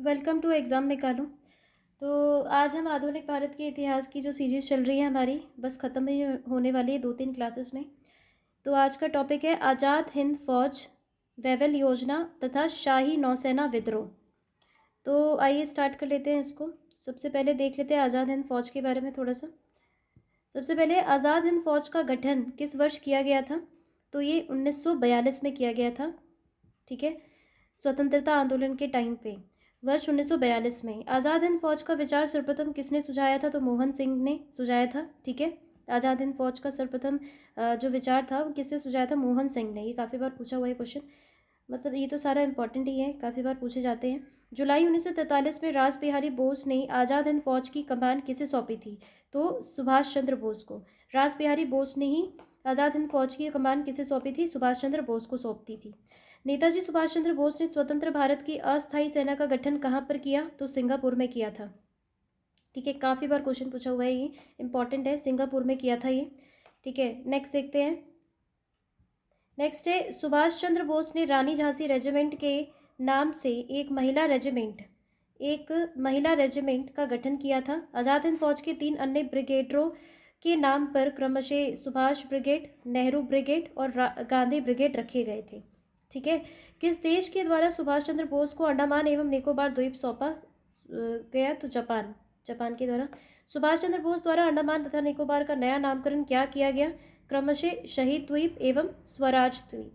Welcome to exam निकालो। तो आज हम आधुनिक भारत के इतिहास की जो सीरीज़ चल रही है हमारी, बस ख़त्म ही होने वाली है 2-3 क्लासेस में। तो आज का टॉपिक है आज़ाद हिंद फौज, वेवेल योजना तथा शाही नौसेना विद्रोह। तो आइए स्टार्ट कर लेते हैं इसको। सबसे पहले देख लेते हैं आज़ाद हिंद फौज के बारे में थोड़ा सा। सबसे पहले आज़ाद हिंद फौज का गठन किस वर्ष किया गया था? तो ये 1942 में किया गया था। ठीक है, स्वतंत्रता आंदोलन के टाइम पे वर्ष 1942 में आज़ाद हिंद फौज का विचार सर्वप्रथम किसने सुझाया था? तो मोहन सिंह ने सुझाया था। ठीक है, आज़ाद हिंद फौज का सर्वप्रथम जो विचार था वो किसने सुझाया था? मोहन सिंह ने। ये काफ़ी बार पूछा हुआ है क्वेश्चन, मतलब ये तो सारा इंपॉर्टेंट ही है, काफ़ी बार पूछे जाते हैं। जुलाई 1943 में रास बिहारी बोस ने आज़ाद हिंद फौज की कमान किसे सौंपी थी? तो सुभाष चंद्र बोस को। रास बिहारी बोस ने ही आज़ाद हिंद फौज की कमान किसे सौंपी थी? सुभाष चंद्र बोस को सौंपती थी। नेताजी सुभाष चंद्र बोस ने स्वतंत्र भारत की अस्थायी सेना का गठन कहाँ पर किया? तो सिंगापुर में किया था। ठीक है, काफ़ी बार क्वेश्चन पूछा हुआ है, ये इंपॉर्टेंट है, सिंगापुर में किया था ये। ठीक है, नेक्स्ट देखते हैं। नेक्स्ट है सुभाष चंद्र बोस ने रानी झांसी रेजिमेंट के नाम से एक महिला रेजिमेंट का गठन किया था। आज़ाद हिंद फौज के 3 अन्य ब्रिगेडरों के नाम पर क्रमशः सुभाष ब्रिगेड, नेहरू ब्रिगेड और गांधी ब्रिगेड रखे गए थे। ठीक है, किस देश के द्वारा सुभाष चंद्र बोस को अंडमान एवं निकोबार द्वीप सौंपा गया? तो जापान के द्वारा। सुभाष चंद्र बोस द्वारा अंडमान तथा निकोबार का नया नामकरण क्या किया गया? क्रमशः शहीद द्वीप एवं स्वराज द्वीप।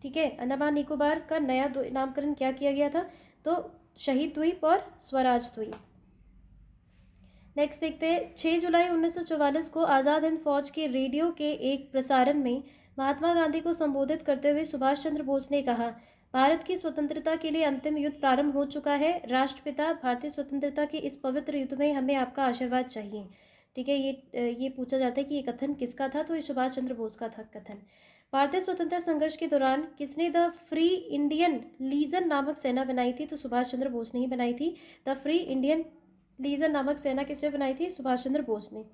ठीक है, अंडमान निकोबार का नया नामकरण क्या किया गया था? तो शहीद द्वीप और स्वराज द्वीप। नेक्स्ट देखते हैं। 6 जुलाई 1944 को आज़ाद हिंद फौज के रेडियो के एक प्रसारण में महात्मा गांधी को संबोधित करते हुए सुभाष चंद्र बोस ने कहा, भारत की स्वतंत्रता के लिए अंतिम युद्ध प्रारंभ हो चुका है। राष्ट्रपिता, भारतीय स्वतंत्रता के इस पवित्र युद्ध में हमें आपका आशीर्वाद चाहिए। ठीक है, ये पूछा जाता है कि ये कथन किसका था? तो ये सुभाष चंद्र बोस का था कथन। भारतीय स्वतंत्रता संघर्ष के दौरान किसने द फ्री इंडियन लीजन नामक सेना बनाई थी? तो सुभाष चंद्र बोस ने ही बनाई थी। द फ्री इंडियन लीजन नामक सेना किसने बनाई थी? सुभाष चंद्र बोस ने।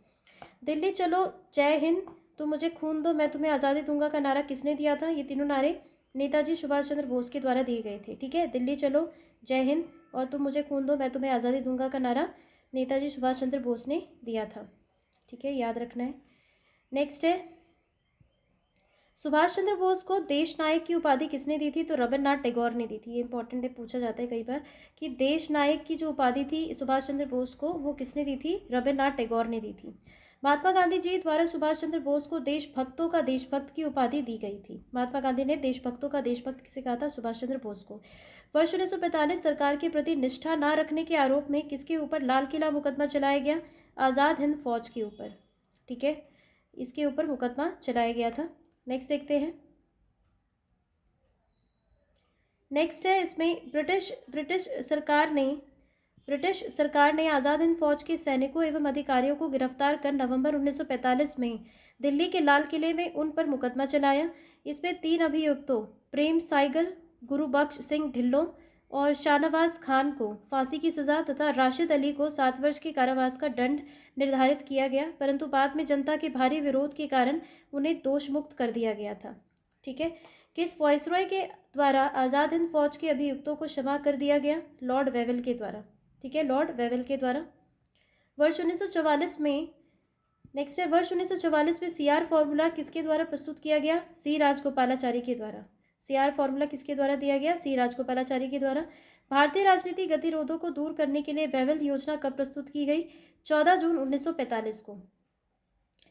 दिल्ली चलो, जय हिंद, तुम मुझे खून दो मैं तुम्हें आज़ादी दूंगा का नारा किसने दिया था? ये तीनों नारे नेताजी सुभाष चंद्र बोस के द्वारा दिए गए थे। ठीक है, दिल्ली चलो, जय हिंद और तुम मुझे खून दो मैं तुम्हें आज़ादी दूंगा का नारा नेताजी सुभाष चंद्र बोस ने दिया था। ठीक है, याद रखना है। नेक्स्ट है, सुभाष चंद्र बोस को देश नायक की उपाधि किसने दी थी? तो रविन्द्रनाथ टैगोर ने दी थी। ये इंपॉर्टेंट है, पूछा जाता है कई बार कि देश नायक की जो उपाधि थी सुभाष चंद्र बोस को, वो किसने दी थी? रविन्द्रनाथ टैगोर ने दी थी। महात्मा गांधी जी द्वारा सुभाष चंद्र बोस को देशभक्तों का देशभक्त की उपाधि दी गई थी। महात्मा गांधी ने देशभक्तों का देशभक्त किसे कहा था? सुभाष चंद्र बोस को। वर्ष 1945 सरकार के प्रति निष्ठा न रखने के आरोप में किसके ऊपर लाल किला मुकदमा चलाया गया? आज़ाद हिंद फौज के ऊपर। ठीक है, इसके ऊपर मुकदमा चलाया गया था। नेक्स्ट देखते हैं। नेक्स्ट है, इसमें ब्रिटिश सरकार ने आज़ाद हिंद फौज के सैनिकों एवं अधिकारियों को गिरफ्तार कर नवंबर 1945 में दिल्ली के लाल किले में उन पर मुकदमा चलाया। इसमें 3 अभियुक्तों प्रेम साइगल, गुरुबख्श सिंह ढिल्लों और शाहनवाज खान को फांसी की सज़ा तथा राशिद अली को 7 वर्ष के कारावास का दंड निर्धारित किया गया, परंतु बाद में जनता के भारी विरोध के कारण उन्हें दोष मुक्त कर दिया गया था। ठीक है, किस वायसरॉय के द्वारा आज़ाद हिंद फौज के अभियुक्तों को क्षमा कर दिया गया? लॉर्ड वेवेल के द्वारा। ठीक है, लॉर्ड वेवेल के द्वारा। वर्ष 1944 में नेक्स्ट है, वर्ष 1944 में सीआर फॉर्मूला किसके द्वारा प्रस्तुत किया गया? सी राजगोपालाचारी के द्वारा। सीआर फॉर्मूला किसके द्वारा दिया गया? सी राजगोपालाचारी के द्वारा। भारतीय राजनीतिक गतिरोधों को दूर करने के लिए वेवेल योजना कब प्रस्तुत की गई? 14 जून 1945 को।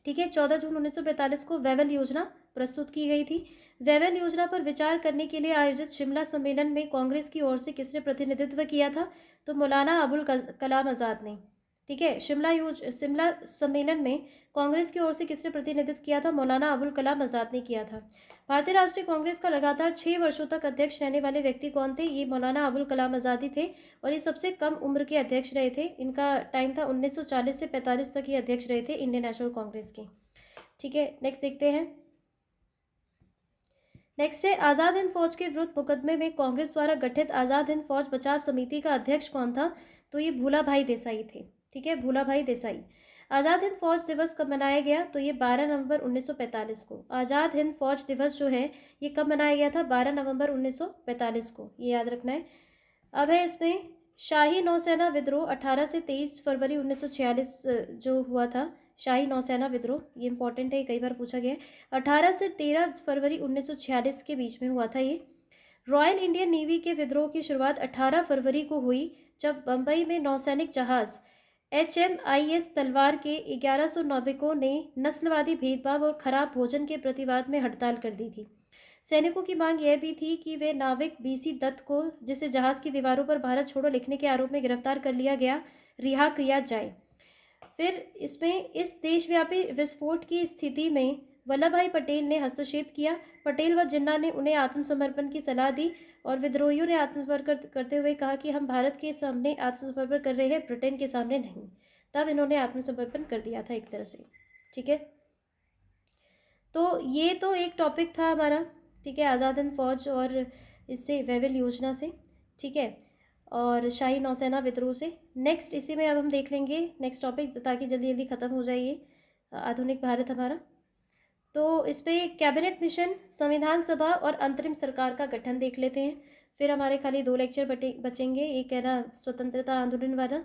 ठीक है, 14 जून 1945 को वेवेल योजना प्रस्तुत की गई थी। वेवेल योजना पर विचार करने के लिए आयोजित शिमला सम्मेलन में कांग्रेस की ओर से किसने प्रतिनिधित्व किया था? तो मौलाना अबुल कलाम आज़ाद ने। ठीक है, शिमला सम्मेलन में कांग्रेस की ओर से किसने प्रतिनिधित्व किया था? मौलाना अबुल कलाम आज़ाद ने किया था। भारतीय राष्ट्रीय कांग्रेस का लगातार 6 वर्षों तक अध्यक्ष रहने वाले व्यक्ति कौन थे? ये मौलाना अबुल कलाम आज़ाद ही थे और ये सबसे कम उम्र के अध्यक्ष रहे थे। इनका टाइम था 1940 से 45 तक ये अध्यक्ष रहे थे इंडियन नेशनल कांग्रेस के। ठीक है, नेक्स्ट देखते हैं। नेक्स्ट है, आज़ाद हिंद फौज के विरुद्ध मुकदमे में कांग्रेस द्वारा गठित आज़ाद हिंद फौज बचाव समिति का अध्यक्ष कौन था? तो ये भूलाभाई देसाई थे। ठीक है, भूलाभाई देसाई। आज़ाद हिंद फौज दिवस कब मनाया गया? तो ये 12 नवंबर 1945 को। आज़ाद हिंद फौज दिवस जो है ये कब मनाया गया था? 12 नवंबर 1945 को, ये याद रखना है। अब है इसमें शाही नौसेना विद्रोह 18 से 23 फरवरी 1946 जो हुआ था, शाही नौसेना विद्रोह, ये इंपॉर्टेंट है, कई बार पूछा गया है। 18 से 13 फरवरी 1946 के बीच में हुआ था ये। रॉयल इंडियन नेवी के विद्रोह की शुरुआत 18 फरवरी को हुई, जब बंबई में नौसैनिक जहाज HMIS तलवार के 1100 नाविकों ने नस्लवादी भेदभाव और खराब भोजन के प्रतिवाद में हड़ताल कर दी थी। सैनिकों की मांग यह भी थी कि वे नाविक BC दत्त को, जिसे जहाज की दीवारों पर भारत छोड़ो लिखने के आरोप में गिरफ्तार कर लिया गया, रिहा किया जाए। फिर इसमें इस देशव्यापी विस्फोट की स्थिति में वल्लभ भाई पटेल ने हस्तक्षेप किया। पटेल व जिन्ना ने उन्हें आत्मसमर्पण की सलाह दी और विद्रोहियों ने आत्मसमर्पण करते हुए कहा कि हम भारत के सामने आत्मसमर्पण कर रहे हैं, ब्रिटेन के सामने नहीं। तब इन्होंने आत्मसमर्पण कर दिया था एक तरह से। ठीक है, तो ये तो एक टॉपिक था हमारा, ठीक है, आज़ाद हिंद फौज और इससे वेवेल योजना से, ठीक है, और शाही नौसेना विद्रोह से। नेक्स्ट इसी में अब हम देख लेंगे नेक्स्ट टॉपिक, ताकि जल्दी जल्दी ख़त्म हो जाए ये आधुनिक भारत हमारा। तो इस पर कैबिनेट मिशन, संविधान सभा और अंतरिम सरकार का गठन देख लेते हैं। फिर हमारे खाली 2 लेक्चर बचेंगे, एक है ना स्वतंत्रता आंदोलन वाला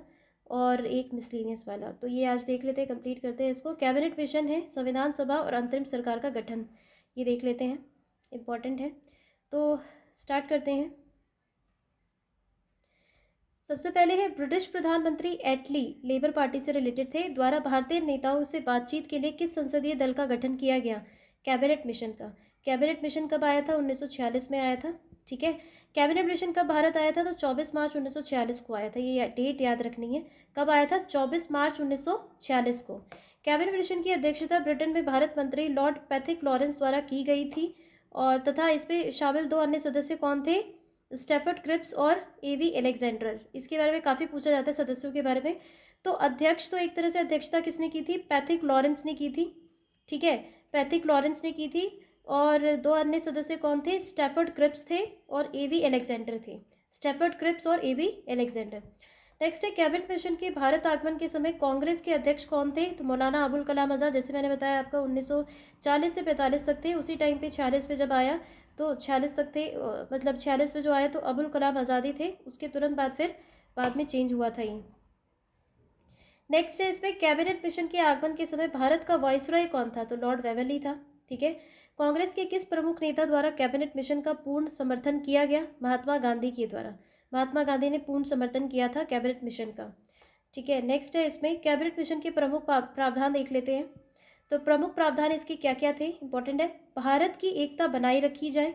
और एक मिसलिनियस वाला। तो ये आज देख लेते हैं, कंप्लीट करते हैं इसको। कैबिनेट मिशन है, संविधान सभा और अंतरिम सरकार का गठन, ये देख लेते हैं, इम्पॉर्टेंट है। तो स्टार्ट करते हैं। सबसे पहले है ब्रिटिश प्रधानमंत्री एटली, लेबर पार्टी से रिलेटेड थे, द्वारा भारतीय नेताओं से बातचीत के लिए किस संसदीय दल का गठन किया गया? कैबिनेट मिशन का। कैबिनेट मिशन कब आया था? 1946 में आया था। ठीक है, कैबिनेट मिशन कब भारत आया था? तो 24 मार्च 1946 को आया था। ये डेट याद रखनी है, कब आया था? 24 मार्च 1946 को। कैबिनेट मिशन की अध्यक्षता ब्रिटेन में भारत मंत्री लॉर्ड पैथिक लॉरेंस द्वारा की गई थी, और तथा इसमें शामिल 2 अन्य सदस्य कौन थे? स्टेफर्ड क्रिप्स और AV अलेक्जेंडर। इसके बारे में काफ़ी पूछा जाता है सदस्यों के बारे में। तो अध्यक्ष, तो एक तरह से अध्यक्षता किसने की थी? पैथिक लॉरेंस ने की थी। ठीक है, पैथिक लॉरेंस ने की थी। और 2 अन्य सदस्य कौन थे? स्टेफर्ड क्रिप्स थे और AV अलेक्जेंडर थे। स्टेफर्ड क्रिप्स और AV अलेक्जेंडर। नेक्स्ट है कैबिनेट मिशन के भारत आगमन के समय कांग्रेस के अध्यक्ष कौन थे? तो मौलाना अबुल कलाम आज़ाद, जैसे मैंने बताया आपका 1940 से 45 तक थे। उसी टाइम पे 46 पे जब आया तो 46 तक थे, मतलब 46 पे जो आया तो अबुल कलाम आज़ादी थे। उसके तुरंत बाद फिर बाद में चेंज हुआ था ये। नेक्स्ट है इसमें कैबिनेट मिशन के आगमन के समय भारत का वाइसरॉय कौन था? तो लॉर्ड वेवली था। ठीक है, कांग्रेस के किस प्रमुख नेता द्वारा कैबिनेट मिशन का पूर्ण समर्थन किया गया? महात्मा गांधी के द्वारा। महात्मा गांधी ने पूर्ण समर्थन किया था कैबिनेट मिशन का। ठीक है, नेक्स्ट है इसमें कैबिनेट मिशन के प्रमुख प्रावधान देख लेते हैं। तो प्रमुख प्रावधान इसके क्या क्या थे? इंपॉर्टेंट है। भारत की एकता बनाए रखी जाए,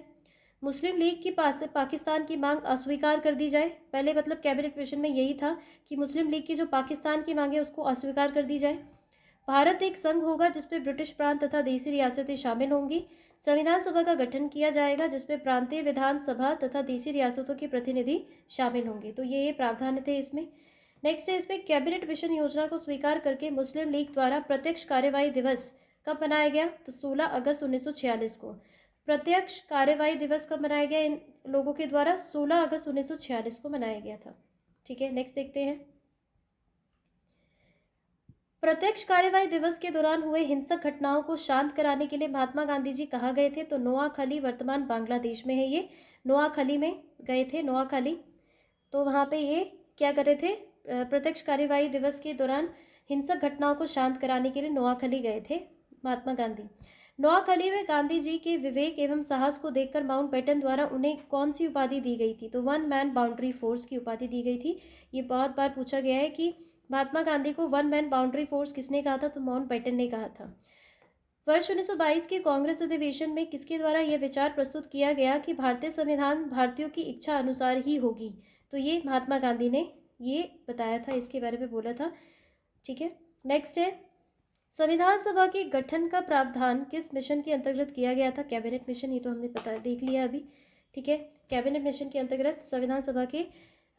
मुस्लिम लीग की पास से पाकिस्तान की मांग अस्वीकार कर दी जाए। पहले मतलब कैबिनेट मिशन में यही था कि मुस्लिम लीग की जो पाकिस्तान की मांग है उसको अस्वीकार कर दी जाए। भारत एक संघ होगा जिसमें ब्रिटिश प्रांत तथा देसी रियासतें शामिल होंगी। संविधान सभा का गठन किया जाएगा जिसमें प्रांतीय विधान सभा तथा देसी रियासतों के प्रतिनिधि शामिल होंगे। तो ये प्रावधान थे इसमें। नेक्स्ट है इसमें कैबिनेट मिशन योजना को स्वीकार करके मुस्लिम लीग द्वारा प्रत्यक्ष कार्यवाही दिवस कब मनाया गया? तो 16 अगस्त 1946 को। प्रत्यक्ष कार्यवाही दिवस कब मनाया गया इन लोगों के द्वारा? 16 अगस्त 1946 को मनाया गया था। ठीक है, नेक्स्ट देखते हैं। प्रत्यक्ष कार्यवाही दिवस के दौरान हुए हिंसक घटनाओं को शांत कराने के लिए महात्मा गांधी जी कहाँ गए थे? तो नोआखली, वर्तमान बांग्लादेश में है ये। नोआखली में गए थे, नोआखली। तो वहाँ पे ये क्या कर रहे थे? प्रत्यक्ष कार्यवाही दिवस के दौरान हिंसक घटनाओं को शांत कराने के लिए नोआखली गए थे महात्मा गांधी। नोआखली में गांधी जी के विवेक एवं साहस को देखकर माउंटबेटन द्वारा उन्हें कौन सी उपाधि दी गई थी? तो 1 मैन बाउंड्री फोर्स की उपाधि दी गई थी। ये बहुत बार पूछा गया है कि महात्मा गांधी को 1 मैन बाउंड्री फोर्स किसने कहा था? तो माउंटबेटन ने कहा था। वर्ष 1922 के कांग्रेस अधिवेशन में किसके द्वारा यह विचार प्रस्तुत किया गया कि भारतीय संविधान भारतीयों की इच्छा अनुसार ही होगी? तो ये महात्मा गांधी ने ये बताया था, इसके बारे में बोला था। ठीक है, नेक्स्ट है संविधान सभा के गठन का प्रावधान किस मिशन के अंतर्गत किया गया था? कैबिनेट मिशन, ये तो हमने देख लिया अभी। ठीक है, कैबिनेट मिशन के अंतर्गत संविधान सभा के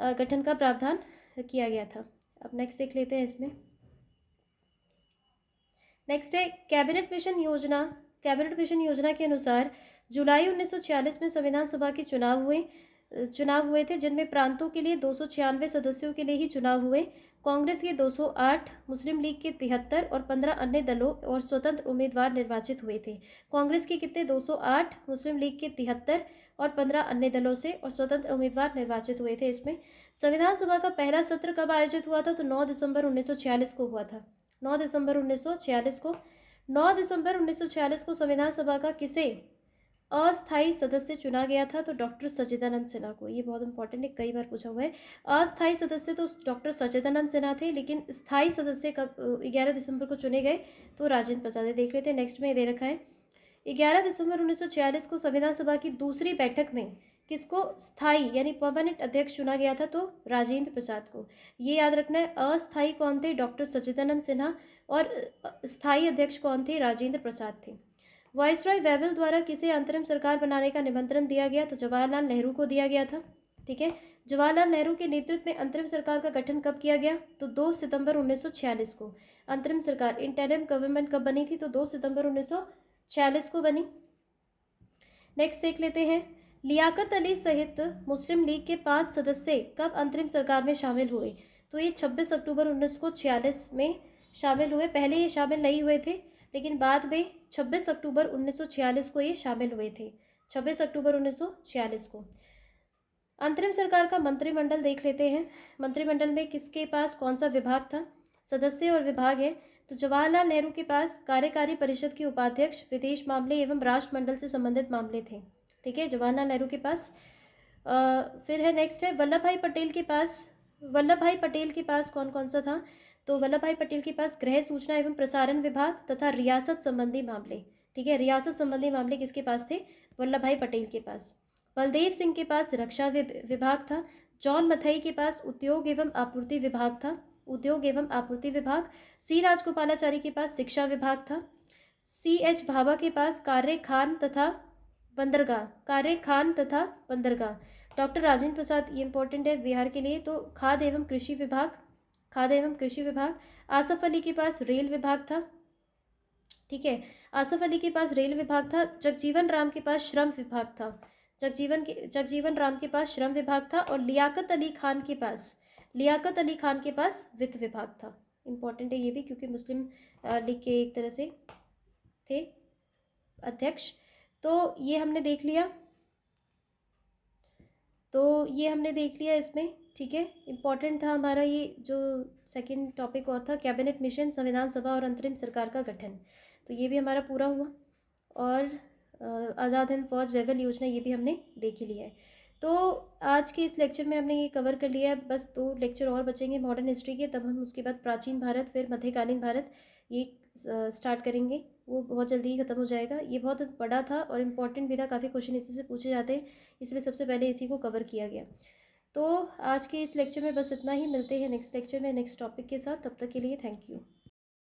गठन का प्रावधान किया गया था। अब नेक्स्ट देख लेते हैं इसमें। नेक्स्ट है कैबिनेट मिशन योजना। कैबिनेट मिशन योजना के अनुसार जुलाई 1946 में संविधान सभा के चुनाव हुए थे, जिनमें प्रांतों के लिए 296 सदस्यों के लिए ही चुनाव हुए। कांग्रेस के 208, मुस्लिम लीग के 73 और 15 अन्य दलों और स्वतंत्र उम्मीदवार निर्वाचित हुए थे। कांग्रेस के कितने? 208, मुस्लिम लीग के 73 और 15 अन्य दलों से, और स्वतंत्र उम्मीदवार निर्वाचित हुए थे इसमें। संविधान सभा का पहला सत्र कब आयोजित हुआ था? तो 9 दिसंबर 1946 को हुआ था। 9 दिसंबर 1946 को 9 दिसंबर 1946 को संविधान सभा का किसे अस्थायी सदस्य चुना गया था? तो डॉक्टर सच्चिदानंद सिन्हा को। ये बहुत इंपॉर्टेंट है, कई बार पूछा हुआ है। अस्थायी सदस्य तो डॉक्टर सच्चिदानंद सिन्हा थे, लेकिन स्थायी सदस्य कब 11 दिसंबर को चुने गए? तो राजेंद्र प्रसाद। देख लेते हैं, नेक्स्ट में दे रखा है 11 दिसंबर 1946 को संविधान सभा की दूसरी बैठक में किसको स्थायी यानी परमानेंट अध्यक्ष चुना गया था? तो राजेंद्र प्रसाद को। ये याद रखना है, अस्थायी कौन थे? डॉक्टर सच्चिदानंद सिन्हा, और स्थायी अध्यक्ष कौन थे? राजेंद्र प्रसाद थे। वाइसरॉय वेवल द्वारा किसे अंतरिम सरकार बनाने का निमंत्रण दिया गया? तो जवाहरलाल नेहरू को दिया गया था। ठीक है, जवाहरलाल नेहरू के नेतृत्व में अंतरिम सरकार का गठन कब किया गया? तो 2 सितंबर 1946 को। अंतरिम सरकार इंटरिम गवर्नमेंट कब बनी थी? तो 2 सितंबर 1946 को बनी। नेक्स्ट देख लेते हैं, लियाकत अली सहित मुस्लिम लीग के 5 सदस्य कब अंतरिम सरकार में शामिल हुए? तो ये 26 अक्टूबर 1946 में शामिल हुए। पहले ये शामिल नहीं हुए थे, लेकिन बाद में 26 अक्टूबर 1946 को ये शामिल हुए थे। 26 अक्टूबर 1946 को। अंतरिम सरकार का मंत्रिमंडल देख लेते हैं। मंत्रिमंडल में किसके पास कौन सा विभाग था? सदस्य और विभाग है। तो जवाहरलाल नेहरू के पास कार्यकारी परिषद के उपाध्यक्ष, विदेश मामले एवं राष्ट्रमंडल से संबंधित मामले थे। ठीक है, जवाहरलाल नेहरू के पास। फिर है नेक्स्ट है वल्लभ भाई पटेल के पास कौन कौन सा था? तो वल्लभ भाई पटेल के पास गृह, सूचना एवं प्रसारण विभाग तथा रियासत संबंधी मामले। ठीक है, रियासत संबंधी मामले किसके पास थे? वल्लभ भाई पटेल के पास। बलदेव सिंह के पास रक्षा विभाग था। जॉन मथई के पास उद्योग एवं आपूर्ति विभाग था। सी राजगोपालाचारी के पास शिक्षा विभाग था। सी एच भाभा के पास कार्य खान तथा बंदरगाह। डॉक्टर राजेंद्र प्रसाद, ये इंपॉर्टेंट है बिहार के लिए, तो खाद्य एवं कृषि विभाग। आसफ अली के पास रेल विभाग था। ठीक है, आसफ अली के पास रेल विभाग था। जगजीवन राम के पास श्रम विभाग था। और लियाकत अली खान के पास वित्त विभाग था। इंपॉर्टेंट है ये भी, क्योंकि मुस्लिम लीग के एक तरह से थे अध्यक्ष। तो ये हमने देख लिया इसमें। ठीक है, इम्पॉर्टेंट था हमारा ये जो सेकंड टॉपिक और था, कैबिनेट मिशन, संविधान सभा और अंतरिम सरकार का गठन। तो ये भी हमारा पूरा हुआ। और आज़ाद हिंद फौज वेवल योजना, ये भी हमने देख ही लिया है। तो आज के इस लेक्चर में हमने ये कवर कर लिया है। बस 2 लेक्चर और बचेंगे मॉडर्न हिस्ट्री के, तब हम उसके बाद प्राचीन भारत, फिर मध्यकालीन भारत ये स्टार्ट करेंगे। वो बहुत जल्दी ही ख़त्म हो जाएगा। ये बहुत बड़ा था और इम्पॉर्टेंट भी था, काफ़ी क्वेश्चन इसी से पूछे जाते हैं, इसलिए सबसे पहले इसी को कवर किया गया। तो आज के इस लेक्चर में बस इतना ही। मिलते हैं नेक्स्ट लेक्चर में नेक्स्ट टॉपिक के साथ। तब तक के लिए थैंक यू।